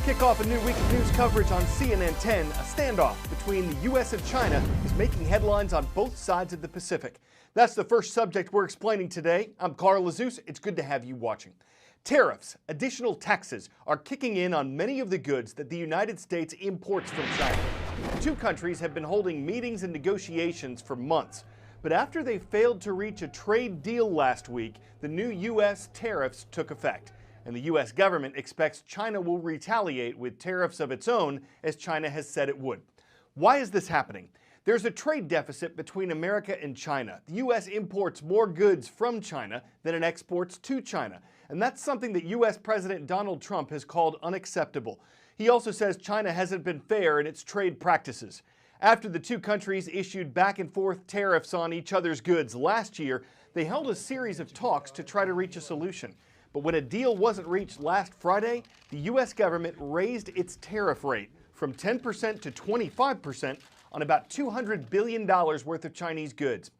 kick off a new week of news coverage on CNN 10, a standoff between the U.S. and China is making headlines on both sides of the Pacific. That's the first subject we're explaining today. I'm Carl Lazus. It's good to have you watching. Tariffs, additional taxes, are kicking in on many of the goods that the United States imports from China. The two countries have been holding meetings and negotiations for months. But after they failed to reach a trade deal last week, the new U.S. tariffs took effect. And the U.S. government expects China will retaliate with tariffs of its own, as China has said it would. Why is this happening? There's a trade deficit between America and China. The U.S. imports more goods from China than it exports to China. And that's something that U.S. President Donald Trump has called unacceptable. He also says China hasn't been fair in its trade practices. After the two countries issued back and forth tariffs on each other's goods last year, they held a series of talks to try to reach a solution. But when a deal wasn't reached last Friday, the U.S. government raised its tariff rate from 10% to 25% on about $200 billion worth of Chinese goods.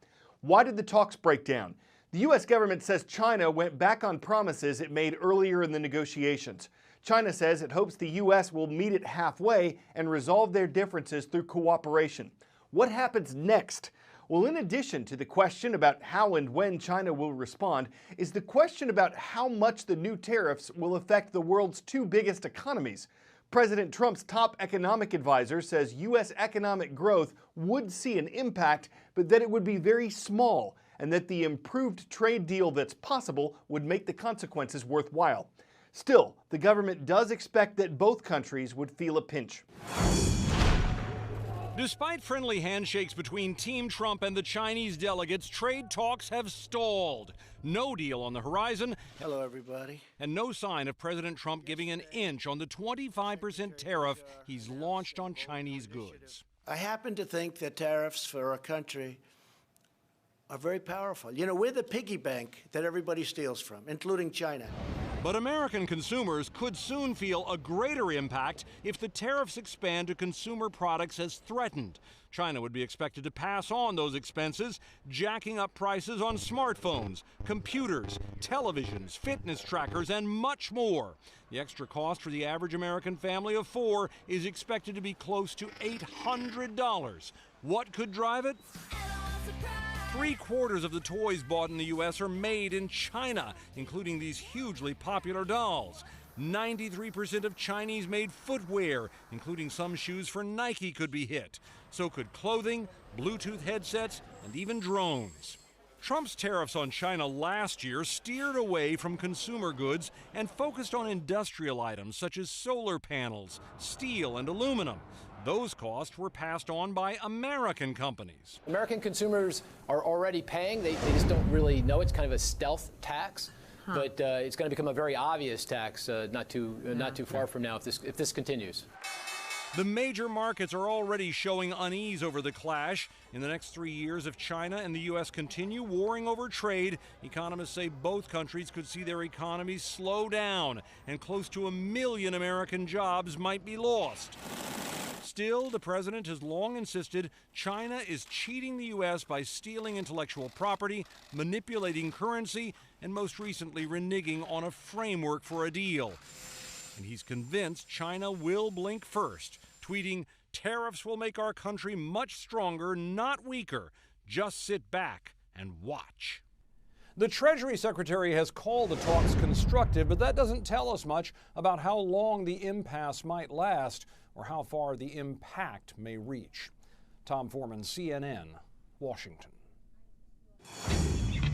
Why did the talks break down? The U.S. government says China went back on promises it made earlier in the negotiations. China says it hopes the U.S. will meet it halfway and resolve their differences through cooperation. What happens next? Well, in addition to the question about how and when China will respond, is the question about how much the new tariffs will affect the world's two biggest economies. President Trump's top economic advisor says U.S. economic growth would see an impact, but that it would be very small, and that the improved trade deal that's possible would make the consequences worthwhile. Still, the government does expect that both countries would feel a pinch. Despite friendly handshakes between Team Trump and the Chinese delegates, trade talks have stalled. No deal on the horizon. Hello, everybody. And no sign of President Trump giving an inch on the 25% tariff he's launched on Chinese goods. I happen to think that tariffs for a country are very powerful. You know, we're the piggy bank that everybody steals from, including China. But American consumers could soon feel a greater impact if the tariffs expand to consumer products as threatened. China would be expected to pass on those expenses, jacking up prices on smartphones, computers, televisions, fitness trackers, and much more. The extra cost for the average American family of four is expected to be close to $800. What could drive it? 3/4 of the toys bought in the U.S. are made in China, including these hugely popular dolls. 93% of Chinese-made footwear, including some shoes for Nike, could be hit. So could clothing, Bluetooth headsets, and even drones. Trump's tariffs on China last year steered away from consumer goods and focused on industrial items such as solar panels, steel, and aluminum. Those costs were passed on by American companies. American consumers are already paying. They just don't really know. It's kind of a stealth tax, but it's going to become a very obvious tax not too far from now if this continues. The major markets are already showing unease over the clash. In the next 3 years, if China and the U.S. continue warring over trade, economists say both countries could see their economies slow down, and close to 1 million American jobs might be lost. Still, the president has long insisted China is cheating the U.S. by stealing intellectual property, manipulating currency, and most recently reneging on a framework for a deal. And he's convinced China will blink first, tweeting, "Tariffs will make our country much stronger, not weaker. Just sit back and watch." The Treasury Secretary has called the talks constructive, but that doesn't tell us much about how long the impasse might last or how far the impact may reach. Tom Foreman, CNN, Washington.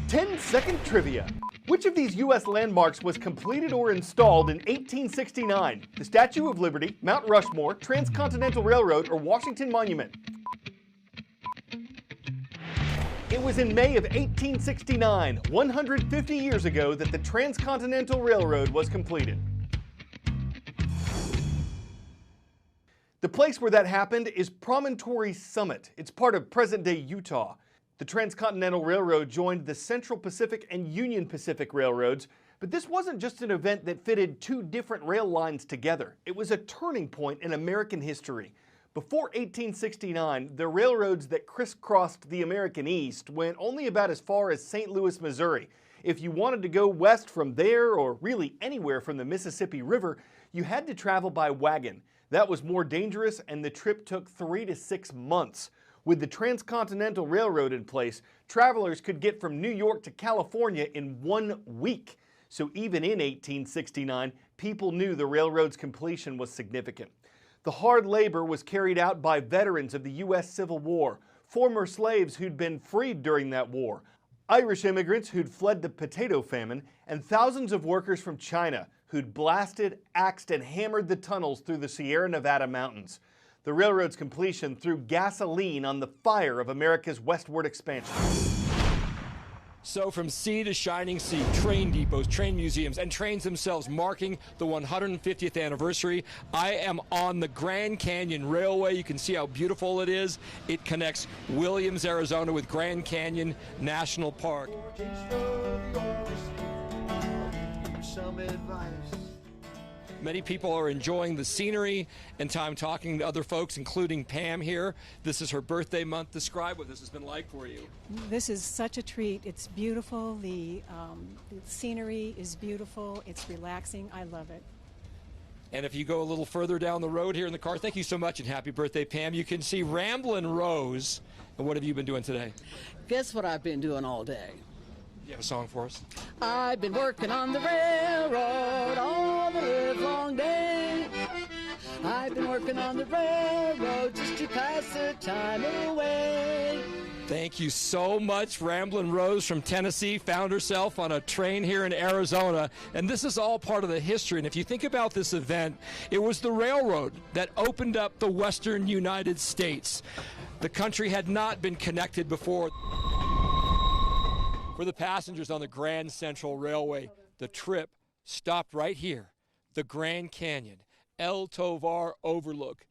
10-second trivia. Which of these U.S. landmarks was completed or installed in 1869? The Statue of Liberty, Mount Rushmore, Transcontinental Railroad, or Washington Monument? It was in May of 1869, 150 years ago, that the Transcontinental Railroad was completed. The place where that happened is Promontory Summit. It's part of present-day Utah. The Transcontinental Railroad joined the Central Pacific and Union Pacific Railroads, but this wasn't just an event that fitted two different rail lines together. It was a turning point in American history. Before 1869, the railroads that crisscrossed the American East went only about as far as St. Louis, Missouri. If you wanted to go west from there, or really anywhere from the Mississippi River, you had to travel by wagon. That was more dangerous, and the trip took 3 to 6 months. With the Transcontinental Railroad in place, travelers could get from New York to California in 1 week. So even in 1869, people knew the railroad's completion was significant. The hard labor was carried out by veterans of the U.S. Civil War, former slaves who'd been freed during that war, Irish immigrants who'd fled the potato famine, and thousands of workers from China who'd blasted, axed, and hammered the tunnels through the Sierra Nevada mountains. The railroad's completion threw gasoline on the fire of America's westward expansion. So from sea to shining sea, train depots, train museums, and trains themselves marking the 150th anniversary. I am on the Grand Canyon Railway. You can see how beautiful it is. It connects Williams, Arizona with Grand Canyon National Park. Many people are enjoying the scenery and time talking to other folks, including Pam here. This is her birthday month. Describe what this has been like for you. This is such a treat. It's beautiful. The scenery is beautiful. It's relaxing. I love it. And if you go a little further down the road here in the car, thank you so much and happy birthday, Pam. You can see Ramblin' Rose. And what have you been doing today? Guess what I've been doing all day? You have a song for us? I've been working on the railroad all the livelong day. I've been working on the railroad just to pass the time away. Thank you so much. Ramblin' Rose from Tennessee found herself on a train here in Arizona, and this is all part of the history. And if you think about this event, it was the railroad that opened up the western United States. The country had not been connected before. For the passengers on the Grand Central Railway, the trip stopped right here, the Grand Canyon, El Tovar Overlook,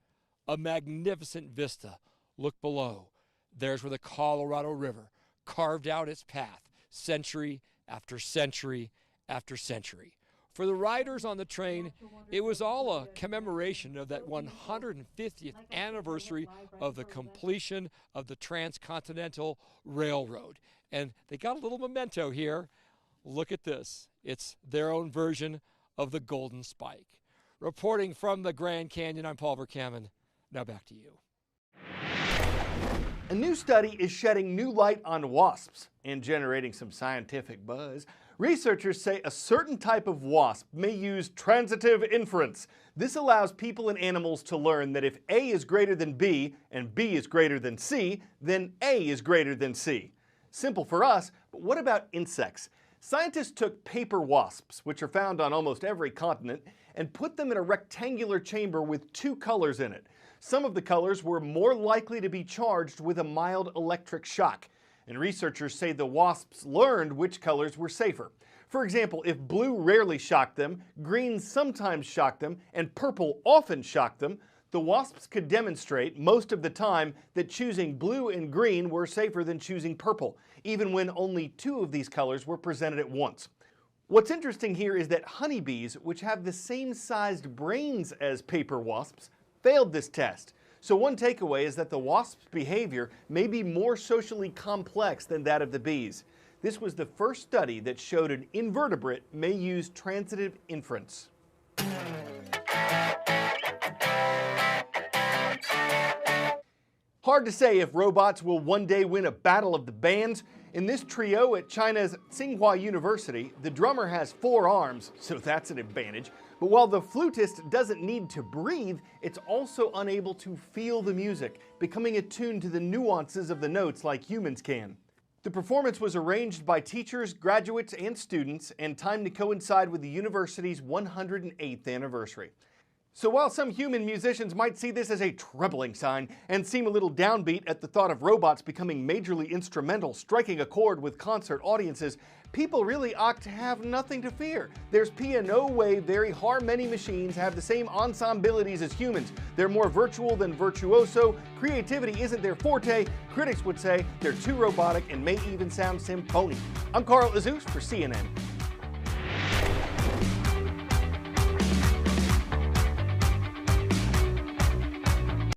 a magnificent vista. Look below. There's where the Colorado River carved out its path, century after century after century. For the riders on the train, it was all a commemoration of that 150th anniversary of the completion of the Transcontinental Railroad. And they got a little memento here. Look at this. It's their own version of the Golden Spike. Reporting from the Grand Canyon, I'm Paul Verkaman. Now back to you. A new study is shedding new light on wasps and generating some scientific buzz. Researchers say a certain type of wasp may use transitive inference. This allows people and animals to learn that if A is greater than B and B is greater than C, then A is greater than C. Simple for us, but what about insects? Scientists took paper wasps, which are found on almost every continent, and put them in a rectangular chamber with 2 colors in it. Some of the colors were more likely to be charged with a mild electric shock, and researchers say the wasps learned which colors were safer. For example, if blue rarely shocked them, green sometimes shocked them, and purple often shocked them, the wasps could demonstrate most of the time that choosing blue and green were safer than choosing purple, even when only 2 of these colors were presented at once. What's interesting here is that honeybees, which have the same sized brains as paper wasps, failed this test. So one takeaway is that the wasp's behavior may be more socially complex than that of the bees. This was the first study that showed an invertebrate may use transitive inference. Hard to say if robots will one day win a battle of the bands. In this trio at China's Tsinghua University, the drummer has 4 arms, so that's an advantage. But while the flutist doesn't need to breathe, it's also unable to feel the music, becoming attuned to the nuances of the notes like humans can. The performance was arranged by teachers, graduates, and students, and timed to coincide with the university's 108th anniversary. So while some human musicians might see this as a troubling sign and seem a little downbeat at the thought of robots becoming majorly instrumental, striking a chord with concert audiences, people really ought to have nothing to fear. There's no way very many machines have the same ensembilities as humans. They're more virtual than virtuoso. Creativity isn't their forte. Critics would say they're too robotic and may even sound symphonic. I'm Carl Azuz for CNN.